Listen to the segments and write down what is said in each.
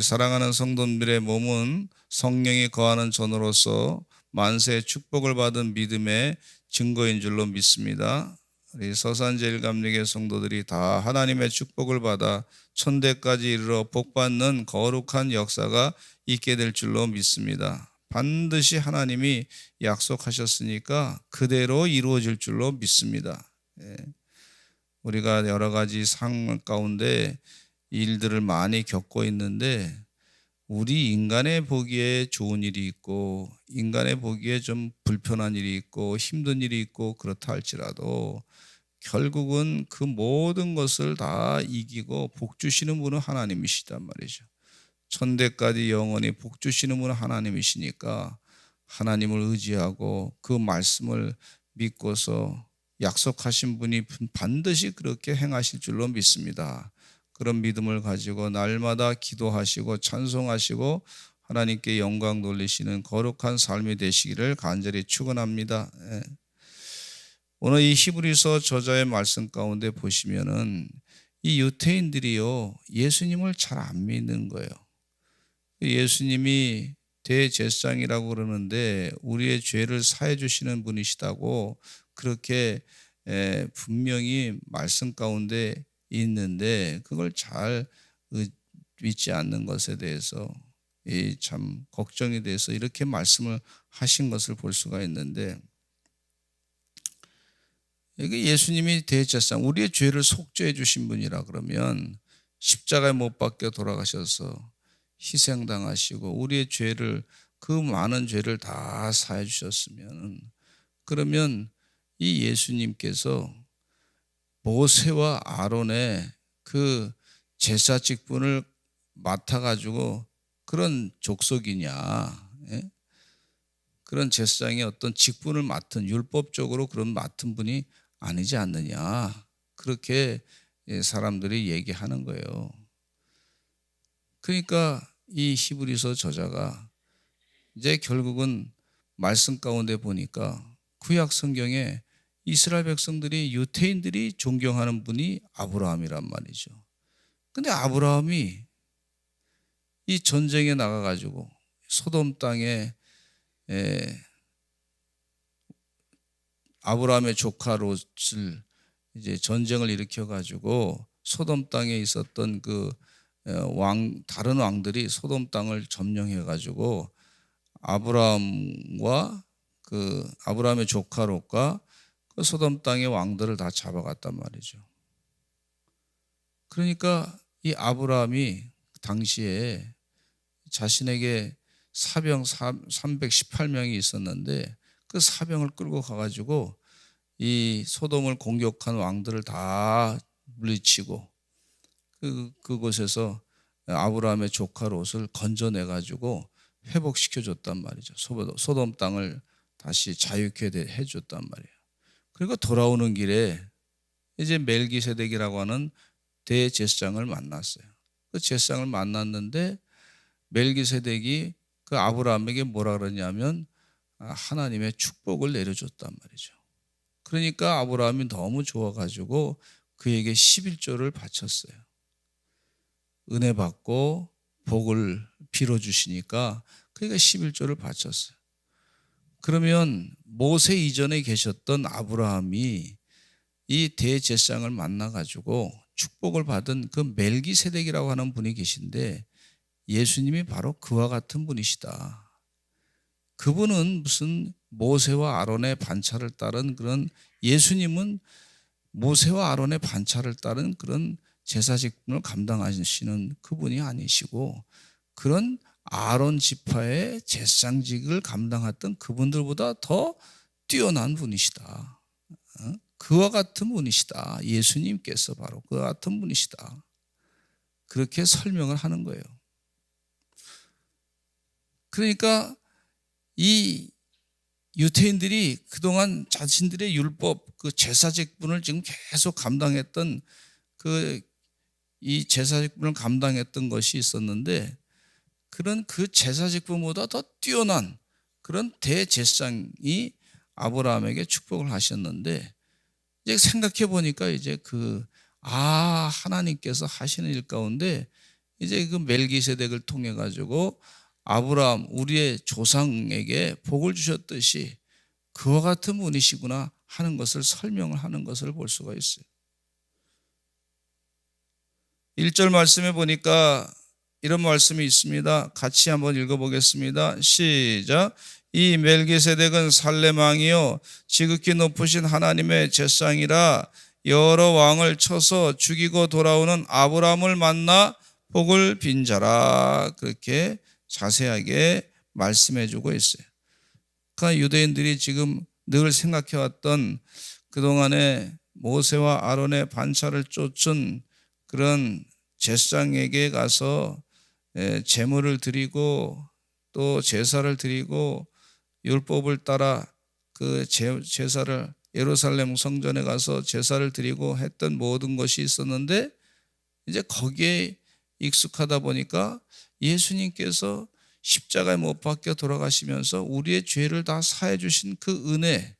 우리 사랑하는 성도들의 몸은 성령이 거하는 전으로서 만세의 축복을 받은 믿음의 증거인 줄로 믿습니다. 우리 서산제일감리교 성도들이 다 하나님의 축복을 받아 천대까지 이르러 복받는 거룩한 역사가 있게 될 줄로 믿습니다. 반드시 하나님이 약속하셨으니까 그대로 이루어질 줄로 믿습니다. 우리가 여러 가지 상황 가운데 일들을 많이 겪고 있는데 우리 인간의 보기에 좋은 일이 있고 인간의 보기에 좀 불편한 일이 있고 힘든 일이 있고 그렇다 할지라도 결국은 그 모든 것을 다 이기고 복 주시는 분은 하나님이시단 말이죠. 천대까지 영원히 복 주시는 분은 하나님이시니까 하나님을 의지하고 그 말씀을 믿고서 약속하신 분이 반드시 그렇게 행하실 줄로 믿습니다. 그런 믿음을 가지고 날마다 기도하시고 찬송하시고 하나님께 영광 돌리시는 거룩한 삶이 되시기를 간절히 축원합니다. 오늘 이 히브리서 저자의 말씀 가운데 보시면은 이 유대인들이요 예수님을 잘 안 믿는 거예요. 예수님이 대제사장이라고 그러는데 우리의 죄를 사해 주시는 분이시다고 그렇게 분명히 말씀 가운데 있는데 그걸 잘 믿지 않는 것에 대해서 참 걱정이 돼서 이렇게 말씀을 하신 것을 볼 수가 있는데, 여기 예수님이 대제사장 우리의 죄를 속죄해 주신 분이라 그러면 십자가에 못 박혀 돌아가셔서 희생당하시고 우리의 죄를 그 많은 죄를 다 사해 주셨으면 그러면 이 예수님께서 모세와 아론의 그 제사 직분을 맡아가지고 그런 족속이냐, 그런 제사장의 어떤 직분을 맡은 율법적으로 그런 맡은 분이 아니지 않느냐, 그렇게 사람들이 얘기하는 거예요. 그러니까 이 히브리서 저자가 이제 결국은 말씀 가운데 보니까 구약 성경에 이스라엘 백성들이 유대인들이 존경하는 분이 아브라함이란 말이죠. 근데 아브라함이 이 전쟁에 나가가지고 소돔 땅에 아브라함의 조카 롯을 이제 전쟁을 일으켜가지고 소돔 땅에 있었던 그 다른 왕들이 소돔 땅을 점령해가지고 아브라함과 그 아브라함의 조카 롯과 그 소돔 땅의 왕들을 다 잡아갔단 말이죠. 그러니까 이 아브라함이 당시에 자신에게 사병 318명이 있었는데 그 사병을 끌고 가가지고 이 소돔을 공격한 왕들을 다 물리치고 그곳에서 아브라함의 조카 롯을 건져내가지고 회복시켜줬단 말이죠. 소돔 땅을 다시 자유케 해줬단 말이에요. 그리고 돌아오는 길에 이제 멜기세덱이라고 하는 대제사장을 만났어요. 그 제사장을 만났는데 멜기세덱이 그 아브라함에게 뭐라 그러냐면 하나님의 축복을 내려줬단 말이죠. 그러니까 아브라함이 너무 좋아가지고 그에게 11조를 바쳤어요. 은혜 받고 복을 빌어주시니까 그러니까 11조를 바쳤어요. 그러면 모세 이전에 계셨던 아브라함이 이 대제사장을 만나가지고 축복을 받은 그 멜기세덱이라고 하는 분이 계신데 예수님이 바로 그와 같은 분이시다. 그분은 무슨 모세와 아론의 반차를 따른 그런, 예수님은 모세와 아론의 반차를 따른 그런 제사 직분을 감당하시는 그분이 아니시고 그런 아론 지파의 제사장직을 감당했던 그분들보다 더 뛰어난 분이시다. 그와 같은 분이시다. 예수님께서 바로 그와 같은 분이시다. 그렇게 설명을 하는 거예요. 그러니까 이 유대인들이 그동안 자신들의 율법, 그 제사 직분을 지금 계속 감당했던 이 제사 직분을 감당했던 것이 있었는데 그런 그 제사 직분보다 더 뛰어난 그런 대제사장이 아브라함에게 축복을 하셨는데 이제 생각해 보니까 이제 하나님께서 하시는 일 가운데 이제 그 멜기세덱을 통해 가지고 아브라함 우리의 조상에게 복을 주셨듯이 그와 같은 분이시구나 하는 것을 설명을 하는 것을 볼 수가 있어요. 1절 말씀에 보니까 이런 말씀이 있습니다. 같이 한번 읽어보겠습니다. 시작. 이 멜기세덱은 살렘 왕이요 지극히 높으신 하나님의 제상이라 여러 왕을 쳐서 죽이고 돌아오는 아브라함을 만나 복을 빈 자라. 그렇게 자세하게 말씀해 주고 있어요. 그러니까 유대인들이 지금 늘 생각해왔던 그동안에 모세와 아론의 반차를 쫓은 그런 제사장에게 가서 제물을 드리고 또 제사를 드리고 율법을 따라 그 제사를 예루살렘 성전에 가서 제사를 드리고 했던 모든 것이 있었는데 이제 거기에 익숙하다 보니까 예수님께서 십자가에 못 박혀 돌아가시면서 우리의 죄를 다 사해 주신 그 은혜,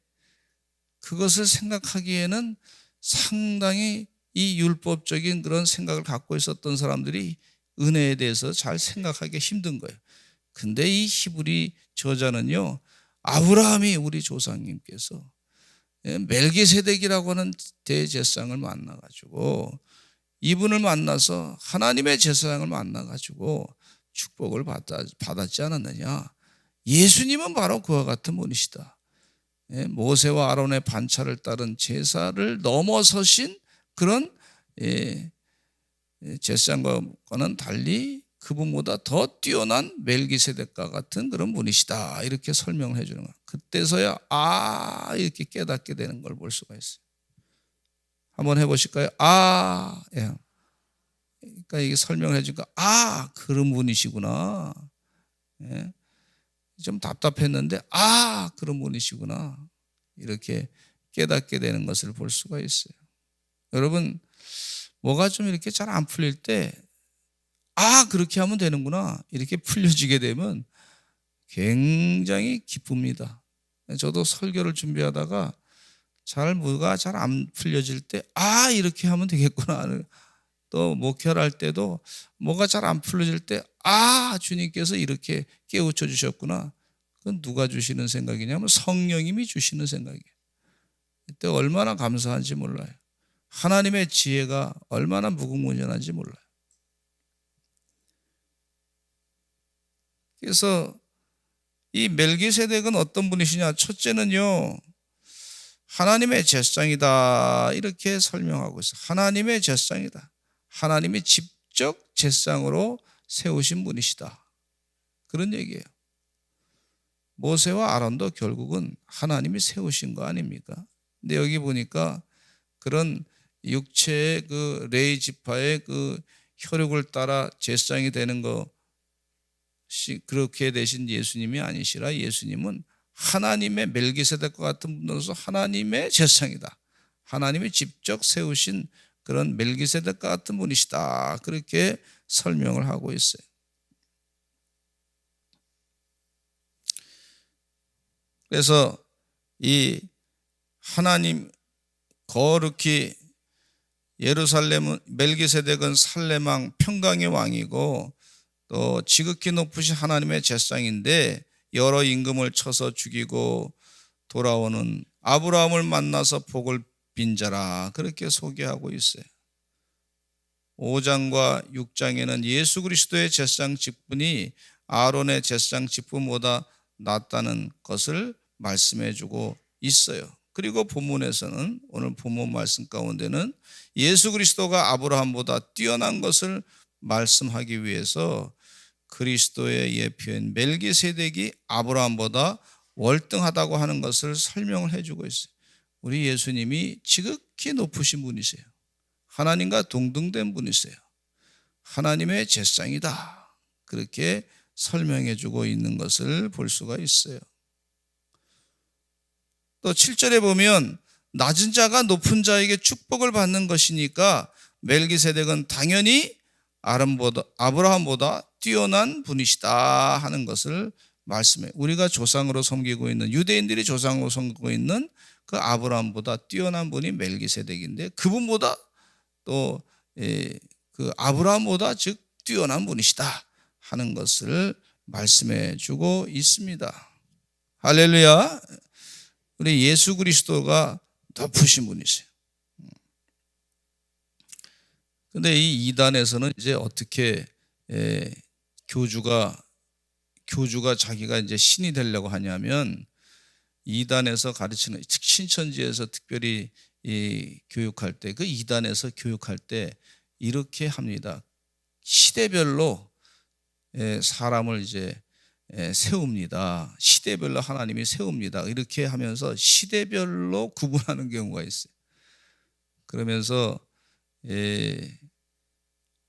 그것을 생각하기에는 상당히 이 율법적인 그런 생각을 갖고 있었던 사람들이 은혜에 대해서 잘 생각하기 힘든 거예요. 근데 이 히브리 저자는요, 아브라함이 우리 조상님께서 멜기세덱이라고 하는 대제사장을 만나가지고 이분을 만나서 하나님의 제사장을 만나가지고 축복을 받았지 않았느냐. 예수님은 바로 그와 같은 분이시다. 모세와 아론의 반차를 따른 제사를 넘어서신 그런 제사장과는 달리 그분보다 더 뛰어난 멜기세덱과 같은 그런 분이시다. 이렇게 설명을 해주는 거야. 그때서야 이렇게 깨닫게 되는 걸 볼 수가 있어요. 한번 해보실까요? 예. 그러니까 이게 설명해 주니까 그런 분이시구나. 예. 좀 답답했는데 그런 분이시구나. 이렇게 깨닫게 되는 것을 볼 수가 있어요. 여러분, 뭐가 좀 이렇게 잘 안 풀릴 때 그렇게 하면 되는구나. 이렇게 풀려지게 되면 굉장히 기쁩니다. 저도 설교를 준비하다가 뭐가 잘 안 풀려질 때 이렇게 하면 되겠구나. 또 목회를 할 때도 뭐가 잘 안 풀려질 때 주님께서 이렇게 깨우쳐 주셨구나. 그건 누가 주시는 생각이냐면 성령님이 주시는 생각이에요. 그때 얼마나 감사한지 몰라요. 하나님의 지혜가 얼마나 무궁무진한지 몰라요. 그래서 이 멜기세덱은 어떤 분이시냐? 첫째는요, 하나님의 제사장이다. 이렇게 설명하고 있어요. 하나님의 제사장이다. 하나님이 직접 제사장으로 세우신 분이시다. 그런 얘기예요. 모세와 아론도 결국은 하나님이 세우신 거 아닙니까? 근데 여기 보니까 그런 육체의 그 레위 지파의 그 혈육을 따라 제사장이 되는 것이 그렇게 되신 예수님이 아니시라 예수님은 하나님의 멜기세덱과 같은 분으로서 하나님의 제사장이다. 하나님이 직접 세우신 그런 멜기세덱과 같은 분이시다. 그렇게 설명을 하고 있어요. 그래서 이 하나님 거룩히 예루살렘은 멜기세덱은 살렘 왕 평강의 왕이고 또 지극히 높으신 하나님의 제사장인데 여러 임금을 쳐서 죽이고 돌아오는 아브라함을 만나서 복을 빈 자라. 그렇게 소개하고 있어요. 5장과 6장에는 예수 그리스도의 제사장 직분이 아론의 제사장 직분보다 낫다는 것을 말씀해 주고 있어요. 그리고 본문에서는 오늘 본문 말씀 가운데는 예수 그리스도가 아브라함보다 뛰어난 것을 말씀하기 위해서 그리스도의 예표인 멜기세덱이 아브라함보다 월등하다고 하는 것을 설명을 해주고 있어요. 우리 예수님이 지극히 높으신 분이세요. 하나님과 동등된 분이세요. 하나님의 제사장이다. 그렇게 설명해 주고 있는 것을 볼 수가 있어요. 또 7절에 보면 낮은 자가 높은 자에게 축복을 받는 것이니까 멜기세덱은 당연히 아브라함보다 뛰어난 분이시다 하는 것을 말씀해. 우리가 조상으로 섬기고 있는 유대인들이 조상으로 섬기고 있는 그 아브라함보다 뛰어난 분이 멜기세덱인데 그분보다 또 그 아브라함보다 즉 뛰어난 분이시다 하는 것을 말씀해 주고 있습니다. 할렐루야. 우리 예수 그리스도가 높으신 분이세요. 근데 이 이단에서는 이제 어떻게 교주가 자기가 이제 신이 되려고 하냐면, 이단에서 가르치는, 신천지에서 특별히 교육할 때, 그 이단에서 교육할 때 이렇게 합니다. 시대별로 사람을 이제 세웁니다. 시대별로 하나님이 세웁니다. 이렇게 하면서 시대별로 구분하는 경우가 있어요. 그러면서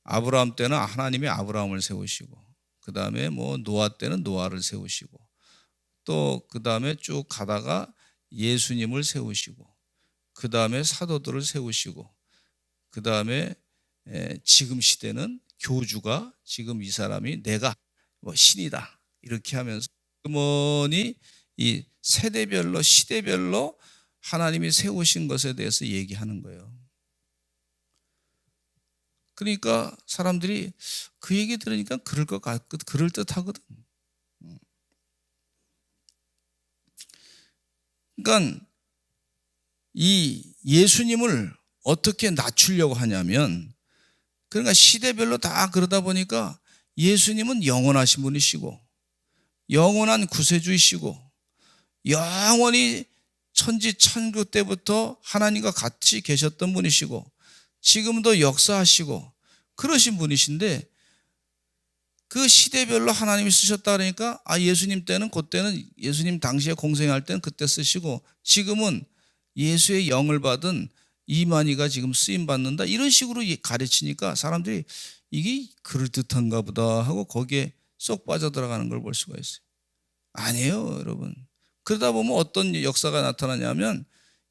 아브라함 때는 하나님이 아브라함을 세우시고, 그 다음에 뭐 노아 때는 노아를 세우시고, 또 그 다음에 쭉 가다가 예수님을 세우시고, 그 다음에 사도들을 세우시고, 그 다음에 지금 시대는 교주가, 지금 이 사람이 내가 뭐 신이다 이렇게 하면서 어머니 이 세대별로 시대별로 하나님이 세우신 것에 대해서 얘기하는 거예요. 그러니까 사람들이 그 얘기 들으니까 그럴 듯하거든. 그러니까 이 예수님을 어떻게 낮추려고 하냐면, 그러니까 시대별로 다 그러다 보니까 예수님은 영원하신 분이시고, 영원한 구세주이시고, 영원히 천지천부 때부터 하나님과 같이 계셨던 분이시고, 지금도 역사하시고 그러신 분이신데, 그 시대별로 하나님이 쓰셨다 그러니까 예수님 때는 그때는 예수님 당시에 공생할 때는 그때 쓰시고, 지금은 예수의 영을 받은 이만희가 지금 쓰임 받는다 이런 식으로 가르치니까 사람들이 이게 그럴듯한가 보다 하고 거기에 쏙 빠져들어가는 걸 볼 수가 있어요. 아니에요, 여러분. 그러다 보면 어떤 역사가 나타나냐면,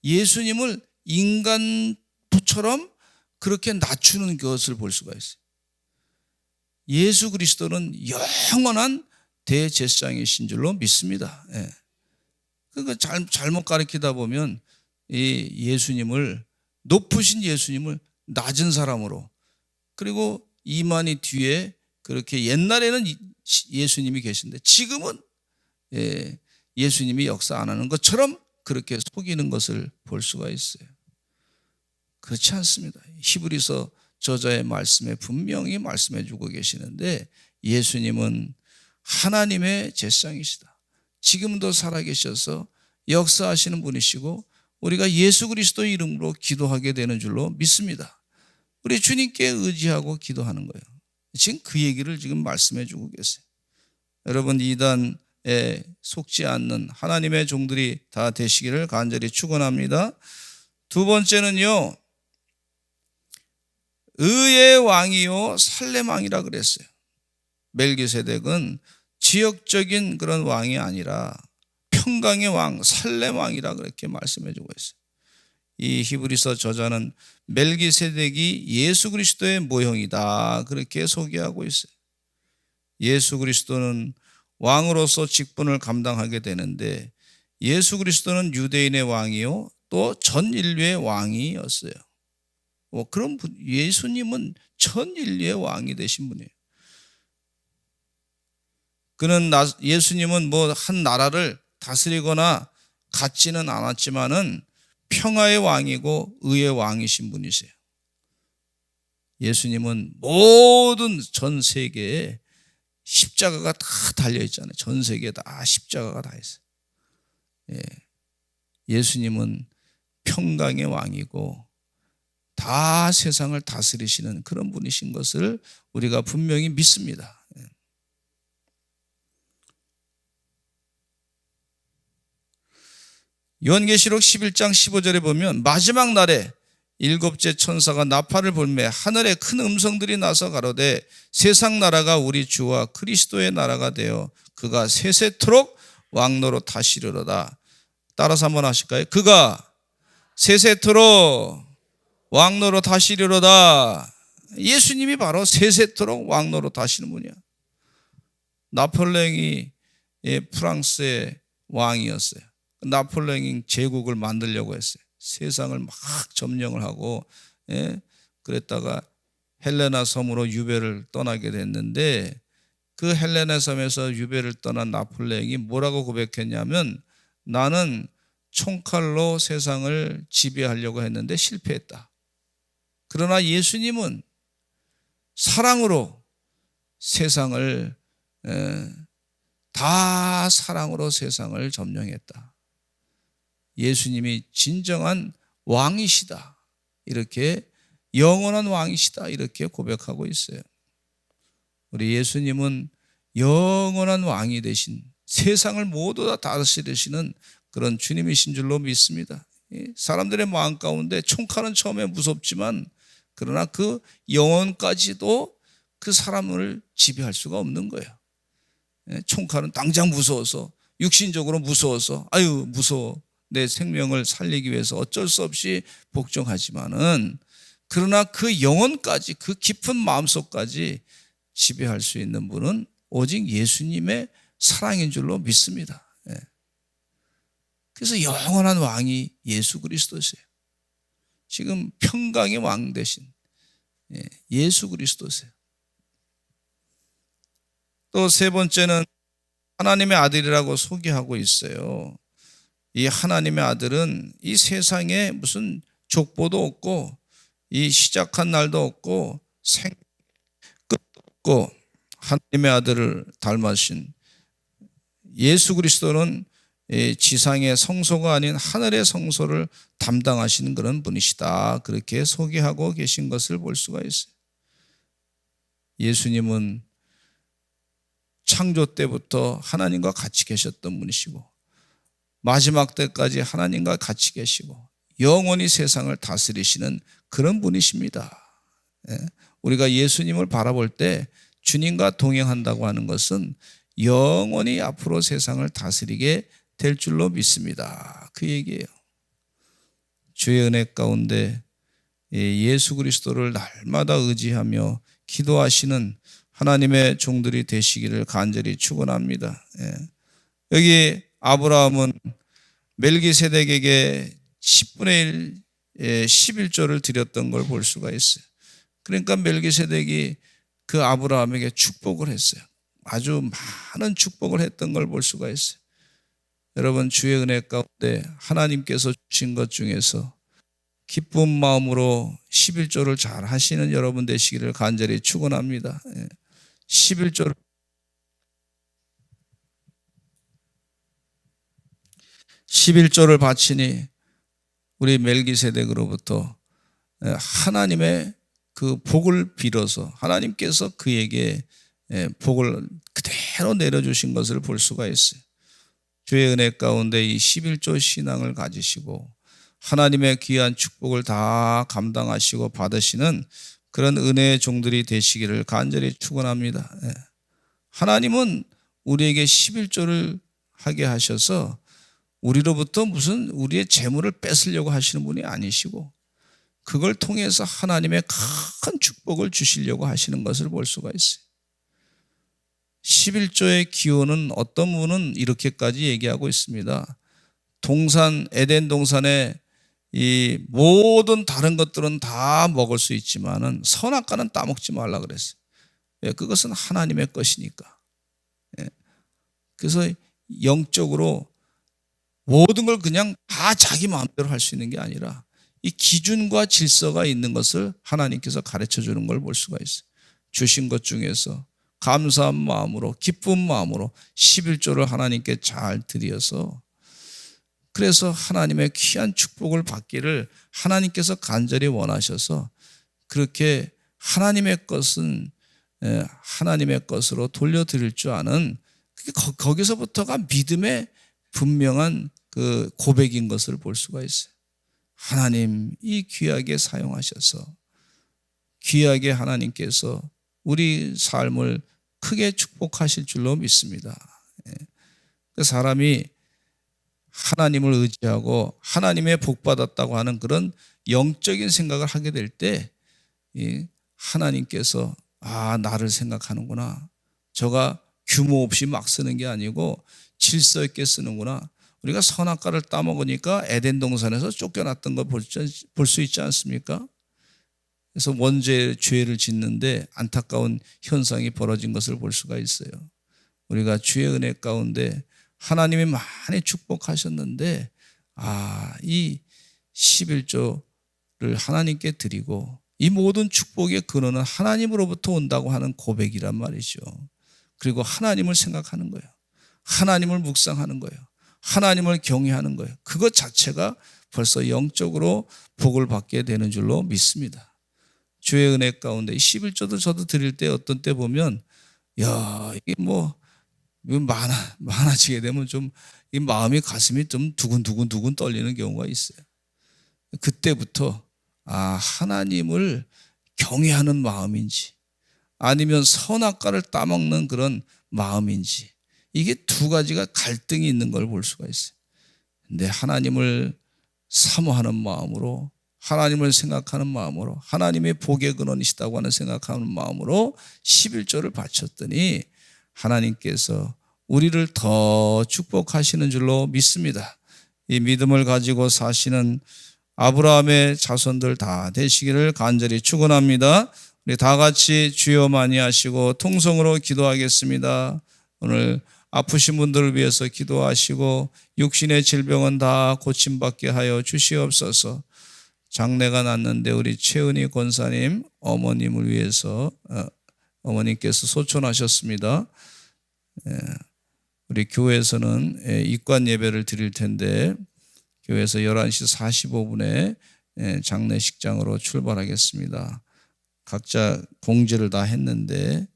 예수님을 인간처럼 그렇게 낮추는 것을 볼 수가 있어요. 예수 그리스도는 영원한 대제사장이신 줄로 믿습니다. 그러니까 잘못 가르치다 보면 이 예수님을, 높으신 예수님을 낮은 사람으로, 그리고 이만희 뒤에 그렇게 옛날에는 예수님이 계신데 지금은 예수님이 역사 안 하는 것처럼 그렇게 속이는 것을 볼 수가 있어요. 그렇지 않습니다. 히브리서 저자의 말씀에 분명히 말씀해 주고 계시는데, 예수님은 하나님의 제사장이시다. 지금도 살아계셔서 역사하시는 분이시고, 우리가 예수 그리스도의 이름으로 기도하게 되는 줄로 믿습니다. 우리 주님께 의지하고 기도하는 거예요. 지금 그 얘기를 지금 말씀해 주고 계세요. 여러분, 이단에 속지 않는 하나님의 종들이 다 되시기를 간절히 축원합니다. 두 번째는요, 의의 왕이요 살렘 왕이라 그랬어요. 멜기세덱은 지역적인 그런 왕이 아니라 평강의 왕, 살렘 왕이라 그렇게 말씀해 주고 있어요. 이 히브리서 저자는 멜기세덱이 예수 그리스도의 모형이다 그렇게 소개하고 있어요. 예수 그리스도는 왕으로서 직분을 감당하게 되는데, 예수 그리스도는 유대인의 왕이요 또 전 인류의 왕이었어요. 그럼 예수님은 전 인류의 왕이 되신 분이에요. 예수님은 뭐 한 나라를 다스리거나 갖지는 않았지만은 평화의 왕이고 의의 왕이신 분이세요. 예수님은 모든 전 세계에 십자가가 다 달려 있잖아요. 전 세계에 다 십자가가 다 있어요. 예수님은 평강의 왕이고 다 세상을 다스리시는 그런 분이신 것을 우리가 분명히 믿습니다. 요한계시록 11장 15절에 보면, 마지막 날에 일곱째 천사가 나팔을 불매 하늘에 큰 음성들이 나서 가로되, 세상 나라가 우리 주와 그리스도의 나라가 되어 그가 세세토록 왕노로 다시리로다. 따라서 한번 하실까요? 그가 세세토록 왕노로 다시리로다. 예수님이 바로 세세토록 왕노로 다시는 분이야. 나폴레옹이 프랑스의 왕이었어요. 나폴레옹이 제국을 만들려고 했어요. 세상을 막 점령을 하고 그랬다가 헬레나 섬으로 유배를 떠나게 됐는데 그 헬레나 섬에서 유배를 떠난 나폴레옹이 뭐라고 고백했냐면 나는 총칼로 세상을 지배하려고 했는데 실패했다. 그러나 예수님은 사랑으로 세상을 다 사랑으로 세상을 점령했다. 예수님이 진정한 왕이시다. 이렇게 영원한 왕이시다. 이렇게 고백하고 있어요. 우리 예수님은 영원한 왕이 되신 세상을 모두 다 다스리시는 그런 주님이신 줄로 믿습니다. 사람들의 마음 가운데 총칼은 처음에 무섭지만 그러나 그 영혼까지도 그 사람을 지배할 수가 없는 거예요. 총칼은 당장 무서워서 육신적으로 무서워서 아유 무서워 내 생명을 살리기 위해서 어쩔 수 없이 복종하지만은 그러나 그 영혼까지 그 깊은 마음속까지 지배할 수 있는 분은 오직 예수님의 사랑인 줄로 믿습니다. 그래서 영원한 왕이 예수 그리스도세요. 지금 평강의 왕 되신 예수 그리스도세요. 또 세 번째는 하나님의 아들이라고 소개하고 있어요. 이 하나님의 아들은 이 세상에 무슨 족보도 없고 이 시작한 날도 없고 끝도 없고 하나님의 아들을 닮으신 예수 그리스도는 지상의 성소가 아닌 하늘의 성소를 담당하시는 그런 분이시다. 그렇게 소개하고 계신 것을 볼 수가 있어요. 예수님은 창조 때부터 하나님과 같이 계셨던 분이시고 마지막 때까지 하나님과 같이 계시고 영원히 세상을 다스리시는 그런 분이십니다. 우리가 예수님을 바라볼 때 주님과 동행한다고 하는 것은 영원히 앞으로 세상을 다스리게 될 줄로 믿습니다. 그 얘기예요. 주의 은혜 가운데 예수 그리스도를 날마다 의지하며 기도하시는 하나님의 종들이 되시기를 간절히 축원합니다. 여기 아브라함은 멜기세덱에게 10분의 1, 11조를 드렸던 걸 볼 수가 있어요. 그러니까 멜기세덱이 그 아브라함에게 축복을 했어요. 아주 많은 축복을 했던 걸 볼 수가 있어요. 여러분 주의 은혜 가운데 하나님께서 주신 것 중에서 기쁜 마음으로 11조를 잘 하시는 여러분 되시기를 간절히 축원합니다. 11조를 바치니 우리 멜기세덱으로부터 하나님의 그 복을 빌어서 하나님께서 그에게 복을 그대로 내려주신 것을 볼 수가 있어요. 주의 은혜 가운데 이 11조 신앙을 가지시고 하나님의 귀한 축복을 다 감당하시고 받으시는 그런 은혜의 종들이 되시기를 간절히 축원합니다. 하나님은 우리에게 11조를 하게 하셔서 우리로부터 무슨 우리의 재물을 뺏으려고 하시는 분이 아니시고 그걸 통해서 하나님의 큰 축복을 주시려고 하시는 것을 볼 수가 있어요. 11조의 기원은 어떤 분은 이렇게까지 얘기하고 있습니다. 동산 에덴 동산에 이 모든 다른 것들은 다 먹을 수 있지만은 선악과는 따먹지 말라 그랬어요. 그것은 하나님의 것이니까. 그래서 영적으로 모든 걸 그냥 다 자기 마음대로 할 수 있는 게 아니라 이 기준과 질서가 있는 것을 하나님께서 가르쳐 주는 걸 볼 수가 있어요. 주신 것 중에서 감사한 마음으로 기쁜 마음으로 11조를 하나님께 잘 드려서 그래서 하나님의 귀한 축복을 받기를 하나님께서 간절히 원하셔서 그렇게 하나님의 것은 하나님의 것으로 돌려드릴 줄 아는 거기서부터가 믿음의 분명한 그 고백인 것을 볼 수가 있어요. 하나님 이 귀하게 사용하셔서 귀하게 하나님께서 우리 삶을 크게 축복하실 줄로 믿습니다. 그 사람이 하나님을 의지하고 하나님의 복 받았다고 하는 그런 영적인 생각을 하게 될 때 하나님께서 나를 생각하는구나. 저가 규모 없이 막 쓰는 게 아니고 질서 있게 쓰는구나. 우리가 선악과를 따먹으니까 에덴 동산에서 쫓겨났던 걸 볼 수 있지 않습니까? 그래서 원죄 죄를 짓는데 안타까운 현상이 벌어진 것을 볼 수가 있어요. 우리가 주의 은혜 가운데 하나님이 많이 축복하셨는데 이 11조를 하나님께 드리고 이 모든 축복의 근원은 하나님으로부터 온다고 하는 고백이란 말이죠. 그리고 하나님을 생각하는 거예요. 하나님을 묵상하는 거예요. 하나님을 경외하는 거예요. 그것 자체가 벌써 영적으로 복을 받게 되는 줄로 믿습니다. 주의 은혜 가운데 11조도 저도 드릴 때 어떤 때 보면 이게 많아지게 되면 좀 이 마음이 가슴이 좀 두근두근 떨리는 경우가 있어요. 그때부터 하나님을 경외하는 마음인지 아니면 선악과를 따먹는 그런 마음인지 이게 두 가지가 갈등이 있는 걸 볼 수가 있어요. 근데 하나님을 사모하는 마음으로 하나님을 생각하는 마음으로 하나님의 복의 근원이시다고 하는 생각하는 마음으로 11조를 바쳤더니 하나님께서 우리를 더 축복하시는 줄로 믿습니다. 이 믿음을 가지고 사시는 아브라함의 자손들 다 되시기를 간절히 축원합니다. 우리 다 같이 주여 많이 하시고 통성으로 기도하겠습니다. 오늘 아프신 분들을 위해서 기도하시고 육신의 질병은 다 고침받게 하여 주시옵소서. 장례가 났는데 우리 최은희 권사님 어머님을 위해서 어머님께서 소천하셨습니다. 우리 교회에서는 입관 예배를 드릴 텐데 교회에서 11시 45분에 장례식장으로 출발하겠습니다. 각자 공지를 다 했는데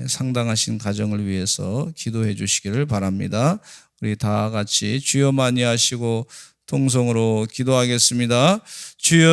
상당하신 가정을 위해서 기도해 주시기를 바랍니다. 우리 다 같이 주여 많이 하시고 통성으로 기도하겠습니다. 주여